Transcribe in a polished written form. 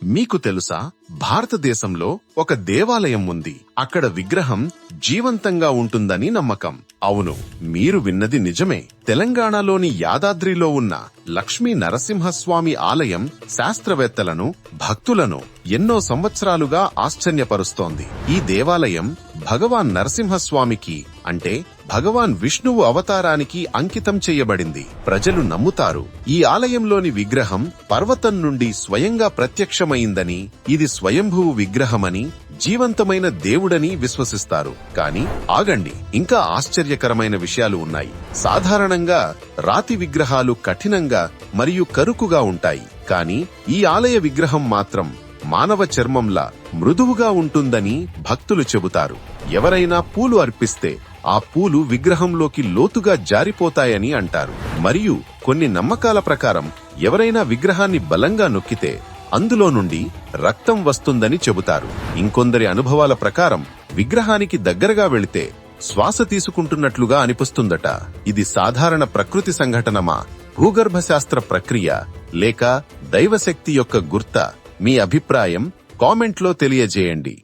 మీకు తెలుసా, భారతదేశంలో ఒక దేవాలయం ఉంది. అక్కడ విగ్రహం జీవంతంగా ఉంటుందని నమ్మకం. అవును, మీరు విన్నది నిజమే. తెలంగాణలోని యాదాద్రిలో ఉన్న లక్ష్మీ నరసింహస్వామి ఆలయం శాస్త్రవేత్తలను, భక్తులను ఎన్నో సంవత్సరాలుగా ఆశ్చర్యపరుస్తోంది. ఈ దేవాలయం భగవాన్ నరసింహస్వామికి, అంటే భగవాన్ విష్ణువు అవతారానికి అంకితం చేయబడింది. ప్రజలు నమ్ముతారు, ఈ ఆలయంలోని విగ్రహం పర్వతం నుండి స్వయంగా ప్రత్యక్షమైందని, ఇది స్వయంభువు విగ్రహమని, జీవంతమైన దేవుడని విశ్వసిస్తారు. కానీ ఆగండి, ఇంకా ఆశ్చర్యకరమైన విషయాలు ఉన్నాయి. సాధారణంగా రాతి విగ్రహాలు కఠినంగా మరియు కరుకుగా ఉంటాయి. కానీ ఈ ఆలయ విగ్రహం మాత్రం మానవ చర్మంలా మృదువుగా ఉంటుందని భక్తులు చెబుతారు. ఎవరైనా పూలు అర్పిస్తే ఆ పూలు విగ్రహంలోకి లోతుగా జారిపోతాయని అంటారు. మరియు కొన్ని నమ్మకాల ప్రకారం ఎవరైనా విగ్రహాన్ని బలంగా నొక్కితే అందులో నుండి రక్తం వస్తుందని చెబుతారు. ఇంకొందరి అనుభవాల ప్రకారం విగ్రహానికి దగ్గరగా వెళితే శ్వాస తీసుకుంటున్నట్లుగా అనిపిస్తుందట. ఇది సాధారణ ప్రకృతి సంఘటనమా, భూగర్భ శాస్త్ర ప్రక్రియ, లేక దైవశక్తి యొక్క గుర్తా? మీ అభిప్రాయం కామెంట్లో తెలియజేయండి.